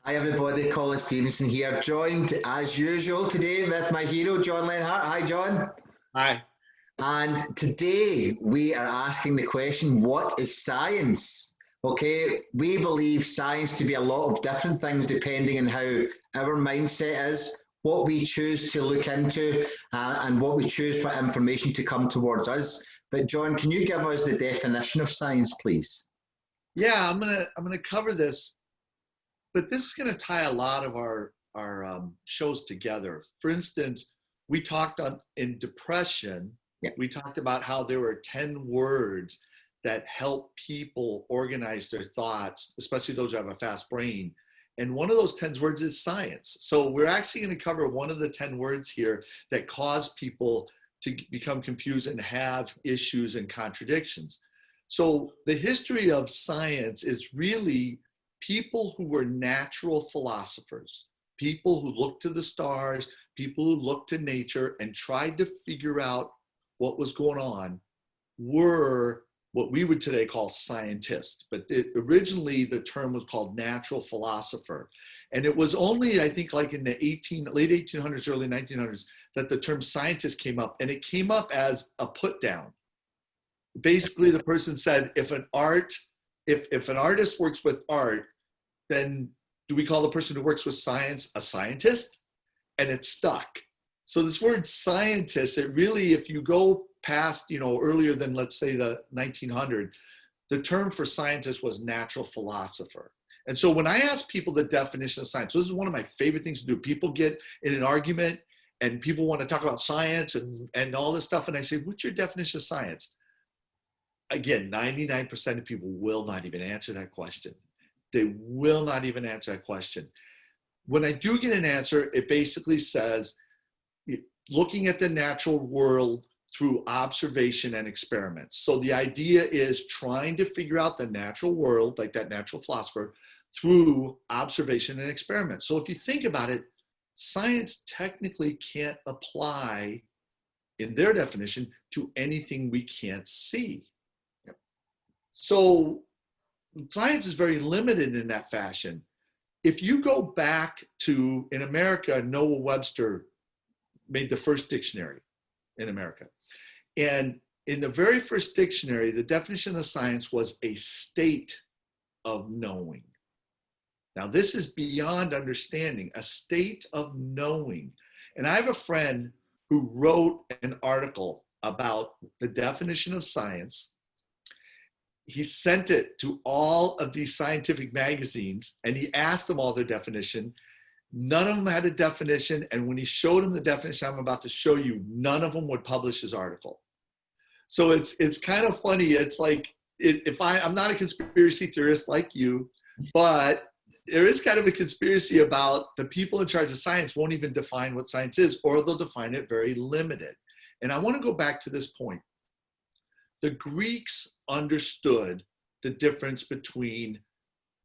Hi everybody, Colin Stevenson here, joined as usual today with my hero, John Lenhart. Hi John. Hi. And today we are asking the question, what is science? Okay, we believe science to be a lot of different things depending on how our mindset is, what we choose to look into, and what we choose for information to come towards us. But John, can you give us the definition of science, please? Yeah, I'm gonna cover this, but this is gonna tie a lot of our shows together. For instance, we talked on in depression. Yeah. We talked about how there were 10 words that help people organize their thoughts, especially those who have a fast brain. And one of those 10 words is science. So we're actually going to cover one of the 10 words here that cause people to become confused and have issues and contradictions. So the history of science is really people who were natural philosophers, people who looked to the stars, people who looked to nature and tried to figure out what was going on, were what we would today call scientists. But originally the term was called natural philosopher. And it was only, I think, like in the late 1800s, early 1900s, that the term scientist came up. And it came up as a put down. Basically, the person said, if an artist works with art, then do we call the person who works with science a scientist? And it stuck. So this word scientist, it really, if you go past, earlier than, let's say, the 1900, the term for scientist was natural philosopher. And so when I ask people the definition of science, so this is one of my favorite things to do. People get in an argument and people want to talk about science and all this stuff. And I say, what's your definition of science? Again, 99% of people will not even answer that question. They will not even answer that question. When I do get an answer, it basically says, looking at the natural world through observation and experiments. So the idea is trying to figure out the natural world, like that natural philosopher, through observation and experiments. So if you think about it, science technically can't apply, in their definition, to anything we can't see. So science is very limited in that fashion. If you go back to, in America, Noah Webster made the first dictionary in America. And in the very first dictionary, the definition of science was a state of knowing. Now, this is beyond understanding, a state of knowing. And I have a friend who wrote an article about the definition of science. He sent it to all of these scientific magazines and he asked them all their definition. None of them had a definition. And when he showed them the definition I'm about to show you, none of them would publish his article. So it's kind of funny. It's like, I'm not a conspiracy theorist like you, but there is kind of a conspiracy about the people in charge of science won't even define what science is, or they'll define it very limited. And I want to go back to this point. The Greeks understood the difference between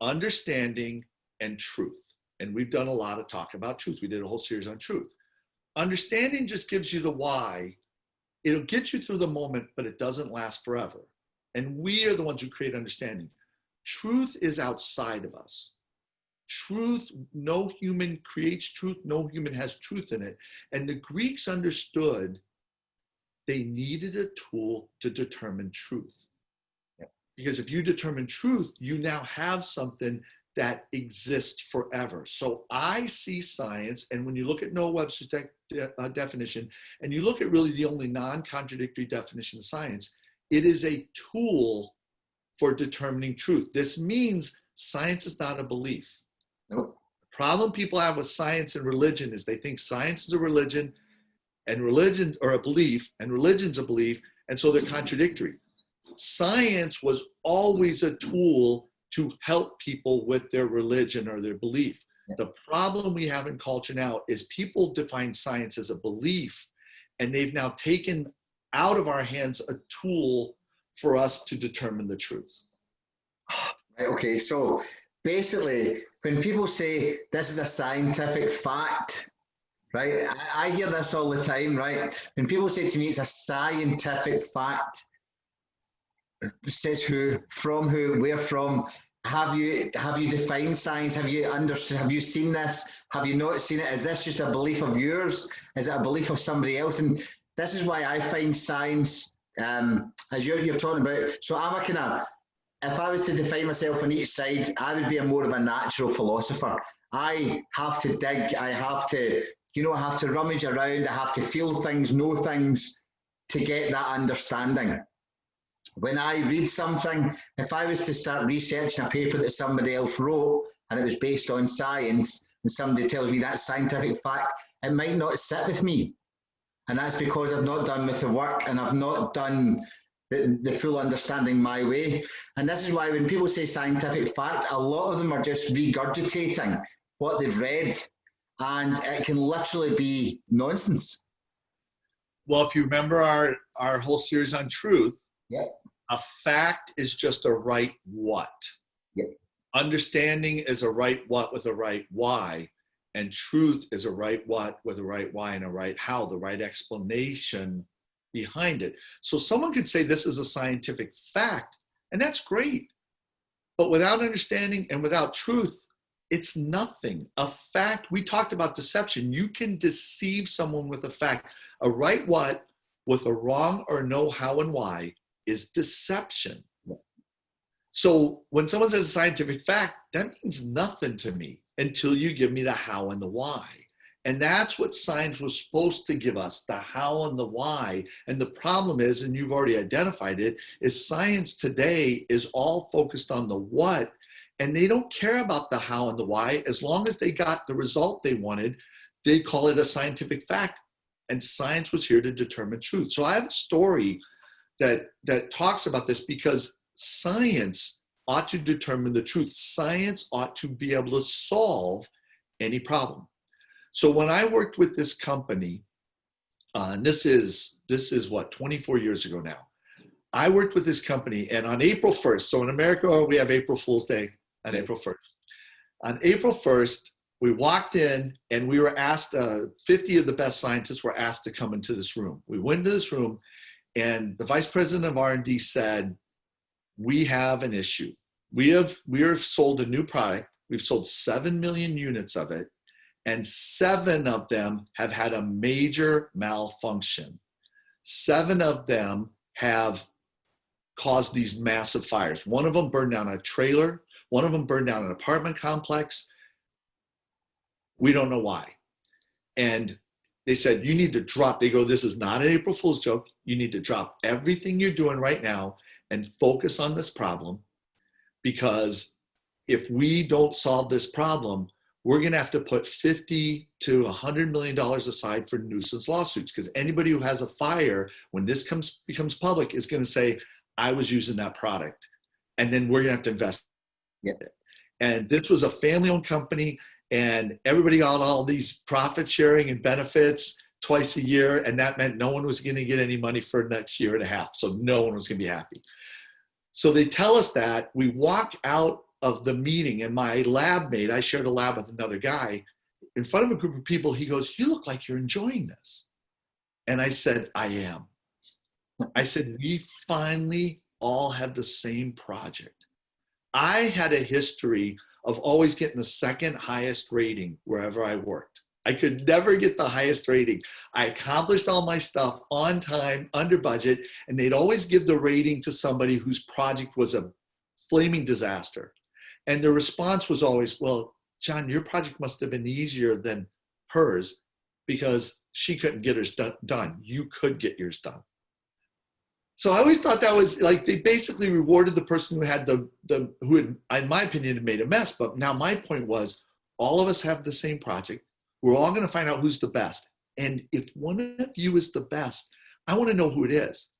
understanding and truth. And we've done a lot of talk about truth. We did a whole series on truth. Understanding just gives you the why. It'll get you through the moment, but it doesn't last forever. And we are the ones who create understanding. Truth is outside of us. Truth, no human creates truth. No human has truth in it. And the Greeks understood they needed a tool to determine truth. Because if you determine truth, you now have something that exists forever. So I see science, and when you look at Noah Webster's definition, and you look at really the only non-contradictory definition of science, it is a tool for determining truth. This means science is not a belief. Nope. The problem people have with science and religion is they think science is a religion, and religion or a belief, and religion's a belief, and so they're contradictory. Science was always a tool to help people with their religion or their belief. The problem we have in culture now is people define science as a belief, and they've now taken out of our hands a tool for us to determine the truth. Right, okay, so basically, when people say this is a scientific fact, right, I hear this all the time, right? When people say to me it's a scientific fact, it says who, from who, where from, have you defined science? Have you understood? Have you seen this? Have you not seen it? Is this just a belief of yours? Is it a belief of somebody else? And this is why I find science, as you're talking about. So I'm a kind of, if I was to define myself on each side, I would be more of a natural philosopher. I have to dig. I have to, I have to rummage around. I have to feel things, know things to get that understanding. When I read something, if I was to start researching a paper that somebody else wrote and it was based on science, and somebody tells me that's scientific fact, it might not sit with me. And that's because I've not done with the work and I've not done the full understanding my way. And this is why when people say scientific fact, a lot of them are just regurgitating what they've read, and it can literally be nonsense. Well, if you remember our whole series on truth, Yep. A fact is just a right what. Yep. Understanding is a right what with a right why. And truth is a right what with a right why and a right how, the right explanation behind it. So someone could say this is a scientific fact, and that's great. But without understanding and without truth, it's nothing. A fact, we talked about deception. You can deceive someone with a fact. A right what with a wrong or no how and why is deception. So when someone says a scientific fact, that means nothing to me until you give me the how and the why. And that's what science was supposed to give us, the how and the why. And the problem is, and you've already identified it, is science today is all focused on the what, and they don't care about the how and the why. As long as they got the result they wanted, they call it a scientific fact. And science was here to determine truth. So I have a story that talks about this, because science ought to determine the truth. Science ought to be able to solve any problem. So when I worked with this company, and this is what, 24 years ago now, I worked with this company, and on April 1st, so in America, we have April Fool's Day on April 1st. On April 1st, we walked in and we were asked, 50 of the best scientists were asked to come into this room. We went into this room, and the vice president of R&D said, we have an issue. We have sold a new product. We've sold 7 million units of it, and 7 of them have had a major malfunction. 7 of them have caused these massive fires. One of them burned down a trailer. One of them burned down an apartment complex. We don't know why. And they said, you need to drop. They go, this is not an April Fool's joke. You need to drop everything you're doing right now and focus on this problem, because if we don't solve this problem, we're going to have to put 50 to $100 million aside for nuisance lawsuits, because anybody who has a fire, when this becomes public, is going to say, I was using that product. And then we're going to have to invest in it. And this was a family-owned company, and everybody got all these profit sharing and benefits twice a year, and that meant no one was going to get any money for the next year and a half. So no one was going to be happy. So they tell us that. We walk out of the meeting, and my lab mate, I shared a lab with another guy, in front of a group of people, he goes, you look like you're enjoying this. And I said, I am. I said, we finally all have the same project. I had a history of always getting the second highest rating wherever I worked. I could never get the highest rating. I accomplished all my stuff on time, under budget, and they'd always give the rating to somebody whose project was a flaming disaster. And the response was always, well, John, your project must have been easier than hers because she couldn't get hers done. You could get yours done. So I always thought that was like, they basically rewarded the person who had who had, in my opinion, made a mess. But now my point was, all of us have the same project. We're all going to find out who's the best. And if one of you is the best, I want to know who it is,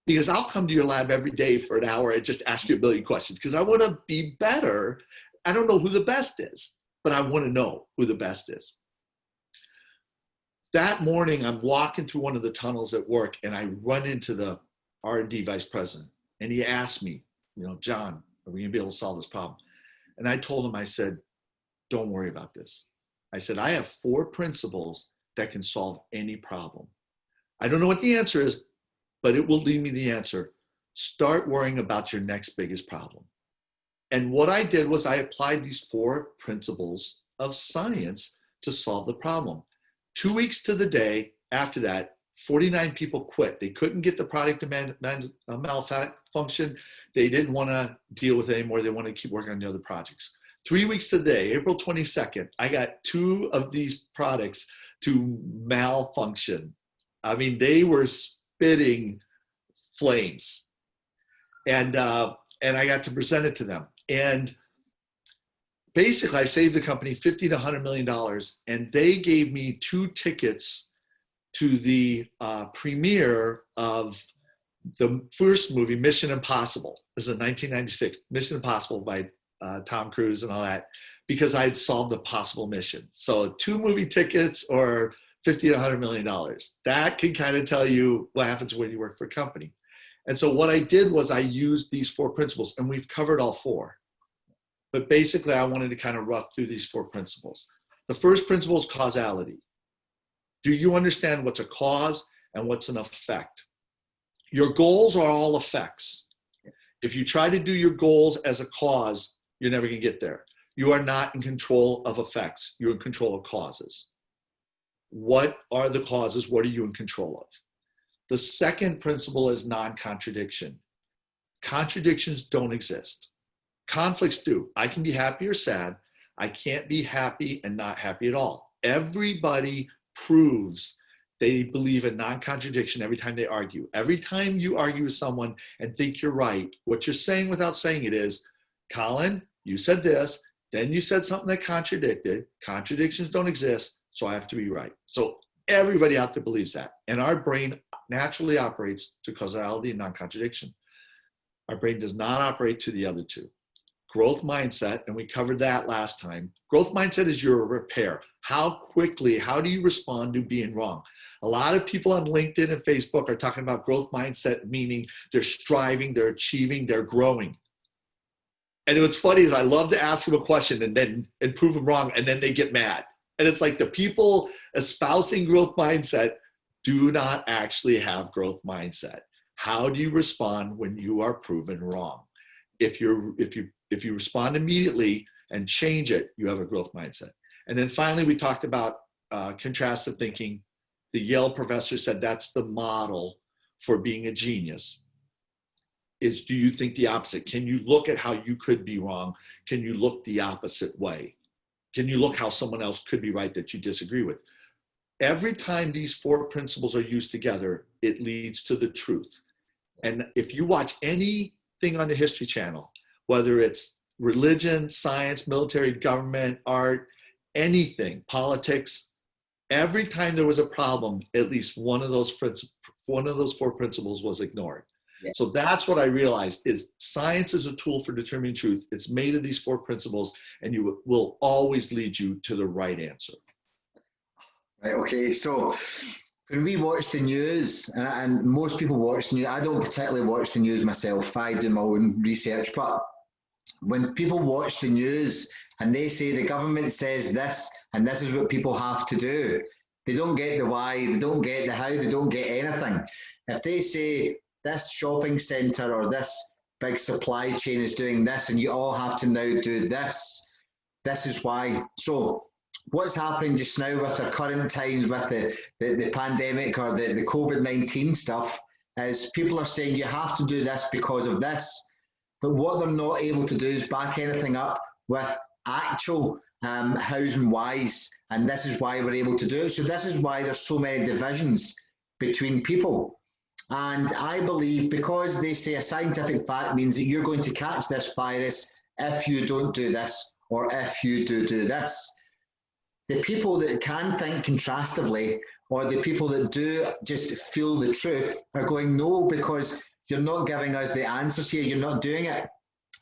because I'll come to your lab every day for an hour and just ask you a billion questions, because I want to be better. I don't know who the best is, but I want to know who the best is. That morning, I'm walking through one of the tunnels at work, and I run into the R&D vice president. And he asked me, John, are we going to be able to solve this problem? And I told him, I said, don't worry about this. I said, I have 4 principles that can solve any problem. I don't know what the answer is, but it will lead me the answer. Start worrying about your next biggest problem. And what I did was I applied these 4 principles of science to solve the problem. 2 weeks to the day after that, 49 people quit. They couldn't get the product malfunction. They didn't want to deal with it anymore. They wanted to keep working on the other projects. 3 weeks to the day, April 22nd, I got 2 of these products to malfunction. I mean, they were spitting flames. And I got to present it to them. And basically, I saved the company $50 to $100 million. And they gave me 2 tickets to the premiere of the first movie, Mission Impossible. This is in 1996, Mission Impossible by Tom Cruise and all that, because I had solved a possible mission. So 2 movie tickets or $50 to $100 million. That can kind of tell you what happens when you work for a company. And so what I did was I used these 4 principles, and we've covered all 4. But basically, I wanted to kind of rough through these 4 principles. The first principle is causality. Do you understand what's a cause and what's an effect? Your goals are all effects. If you try to do your goals as a cause, you're never going to get there. You are not in control of effects. You're in control of causes. What are the causes? What are you in control of? The second principle is non-contradiction. Contradictions don't exist. Conflicts do. I can be happy or sad. I can't be happy and not happy at all. Everybody proves they believe in non-contradiction every time they argue. Every time you argue with someone and think you're right, what you're saying without saying it is, Colin, you said this, then you said something that contradicted. Contradictions don't exist, so I have to be right. So everybody out there believes that. And our brain naturally operates to causality and non-contradiction. Our brain does not operate to the other 2. Growth mindset, and we covered that last time. Growth mindset is your repair. How quickly, how do you respond to being wrong? A lot of people on LinkedIn and Facebook are talking about growth mindset, meaning they're striving, they're achieving, they're growing. And what's funny is I love to ask them a question and prove them wrong, and then they get mad. And it's like the people espousing growth mindset do not actually have growth mindset. How do you respond when you are proven wrong? If you respond immediately and change it, you have a growth mindset. And then finally, we talked about contrastive thinking. The Yale professor said that's the model for being a genius. Is, do you think the opposite? Can you look at how you could be wrong? Can you look the opposite way? Can you look how someone else could be right that you disagree with? Every time these 4 principles are used together, it leads to the truth. And if you watch anything on the History Channel, whether it's religion, science, military, government, art, anything, politics, every time there was a problem, at least one of those 4 principles was ignored. Yeah. So that's what I realized is science is a tool for determining truth. It's made of these 4 principles, and you will always lead you to the right answer. Right, okay, so when we watch the news, and most people watch the news, I don't particularly watch the news myself, I do my own research, but when people watch the news and they say the government says this, and this is what people have to do, they don't get the why, they don't get the how, they don't get anything. If they say this shopping centre or this big supply chain is doing this and you all have to now do this, this is why. So what's happening just now with the current times with the pandemic or the COVID-19 stuff is people are saying you have to do this because of this, but what they're not able to do is back anything up with actual hows and whys, and this is why we're able to do it. So this is why there's so many divisions between people. And I believe because they say a scientific fact means that you're going to catch this virus if you don't do this or if you do this. The people that can think contrastively or the people that do just feel the truth are going, no, because you're not giving us the answers here, you're not doing it.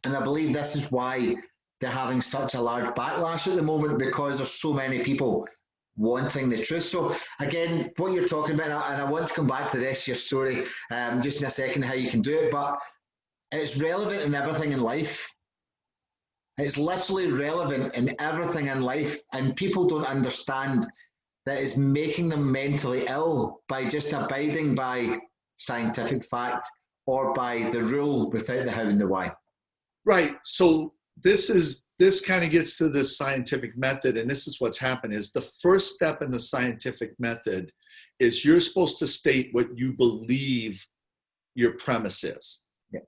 And I believe this is why they're having such a large backlash at the moment, because there's so many people wanting the truth. So again, what you're talking about, and I want to come back to the rest of your story just in a second, how you can do it, but it's relevant in everything in life. It's literally relevant in everything in life, and people don't understand that it's making them mentally ill by just abiding by scientific fact or by the rule without the how and the why. Right. So this kind of gets to this scientific method, and this is what's happened is the first step in the scientific method is you're supposed to state what you believe your premise is. Yeah.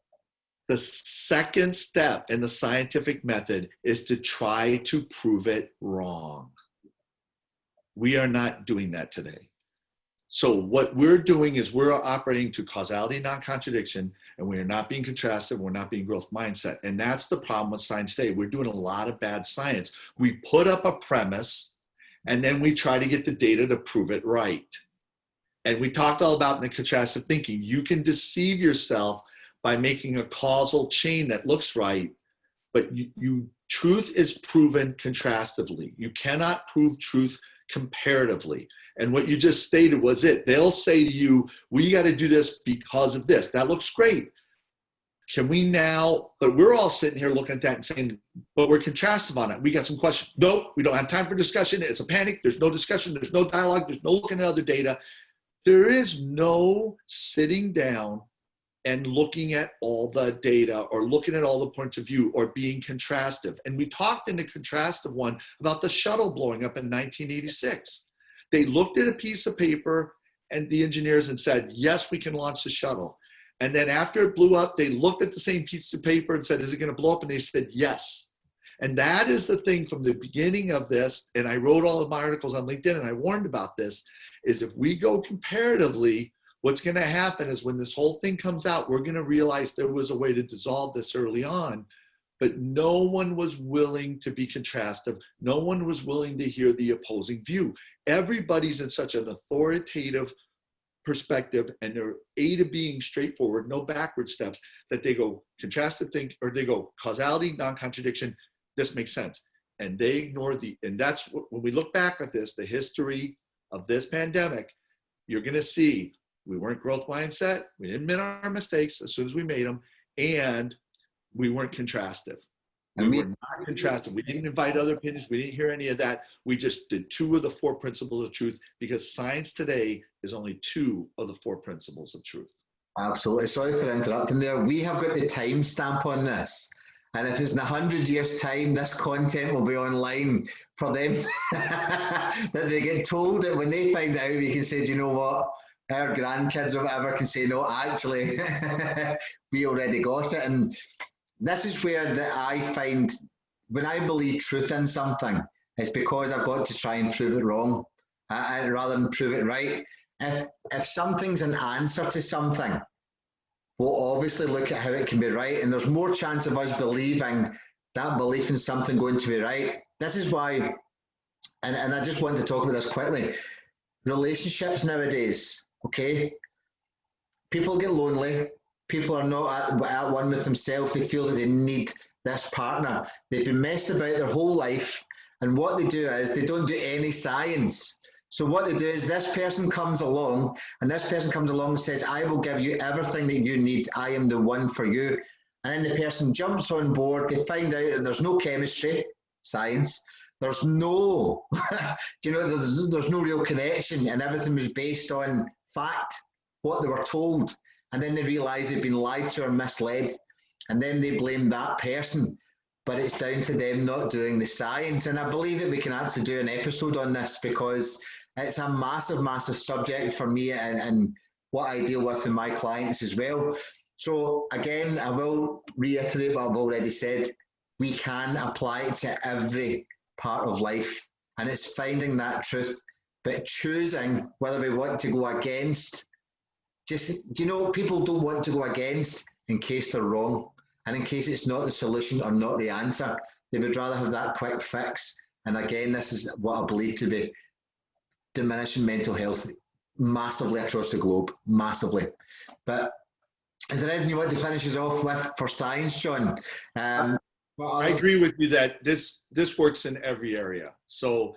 The second step in the scientific method is to try to prove it wrong. We are not doing that today. So what we're doing is we're operating to causality, non-contradiction, and we are not being contrastive, we're not being growth mindset. And that's the problem with science today. We're doing a lot of bad science. We put up a premise, and then we try to get the data to prove it right. And we talked all about in the contrastive thinking. You can deceive yourself by making a causal chain that looks right, but truth is proven contrastively. You cannot prove truth comparatively. And what you just stated was it. They'll say to you, we got to do this because of this. That looks great. Can we now, but we're all sitting here looking at that and saying, but we're contrastive on it. We got some questions. Nope, we don't have time for discussion. It's a panic. There's no discussion. There's no dialogue. There's no looking at other data. There is no sitting down and looking at all the data or looking at all the points of view or being contrastive. And we talked in the contrastive one about the shuttle blowing up in 1986. They looked at a piece of paper and the engineers and said, yes, we can launch the shuttle. And then after it blew up, they looked at the same piece of paper and said, is it going to blow up? And they said, yes. And that is the thing from the beginning of this. And I wrote all of my articles on LinkedIn and I warned about this, is if we go comparatively, what's going to happen is when this whole thing comes out, we're going to realize there was a way to dissolve this early on, but no one was willing to be contrastive. No one was willing to hear the opposing view. Everybody's in such an authoritative perspective and they're A to being straightforward, no backward steps, that they go contrastive think, or they go causality, non-contradiction, this makes sense. And they ignore and that's when we look back at this, the history of this pandemic, you're going to see we weren't growth mindset. We didn't admit our mistakes as soon as we made them. And we weren't contrastive. We were not contrastive. We didn't invite other opinions. We didn't hear any of that. We just did 2 of the 4 principles of truth because science today is only 2 of the 4 principles of truth. Absolutely. Sorry for interrupting there. We have got the timestamp on this. And if it's in 100 years' time, this content will be online for them. That they get told that when they find out, we can say, do you know what? Our grandkids or whatever can say, no, actually, we already got it. And this is where I find when I believe truth in something, it's because I've got to try and prove it wrong rather than prove it right. If something's an answer to something, we'll obviously look at how it can be right. And there's more chance of us believing that belief in something going to be right. This is why, and I just want to talk about this quickly, relationships nowadays, okay? People get lonely. People are not at one with themselves. They feel that they need this partner. They've been messed about their whole life. And what they do is they don't do any science. So what they do is this person comes along and says, I will give you everything that you need. I am the one for you. And then the person jumps on board. They find out that there's no chemistry, science. There's no, there's no real connection and everything was based on fact, what they were told. And then they realize they've been lied to or misled. And then they blame that person. But it's down to them not doing the science. And I believe that we can actually do an episode on this because it's a massive, massive subject for me and what I deal with in my clients as well. So again, I will reiterate what I've already said. We can apply it to every part of life. And it's finding that truth, but choosing whether we want to go against. People don't want to go against in case they're wrong. And in case it's not the solution or not the answer, they would rather have that quick fix. And again, this is what I believe to be diminishing mental health massively across the globe, massively. But is there anything you want to finish us off with for science, John? I agree with you that this works in every area. So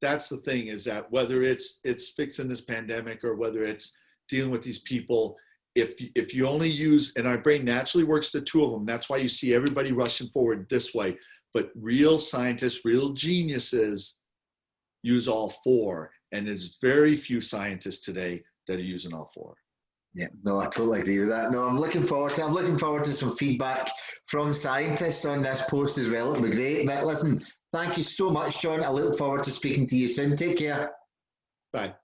that's the thing, is that whether it's fixing this pandemic or whether it's dealing with these people, if you only use, and our brain naturally works the 2 of them, that's why you see everybody rushing forward this way, but real scientists, real geniuses use all 4, and there's very few scientists today that are using all 4. Yeah, no, I totally agree with that. No, I'm looking forward to some feedback from scientists on this post as well. It'll be great. But listen, thank you so much, Sean. I look forward to speaking to you soon. Take care. Bye.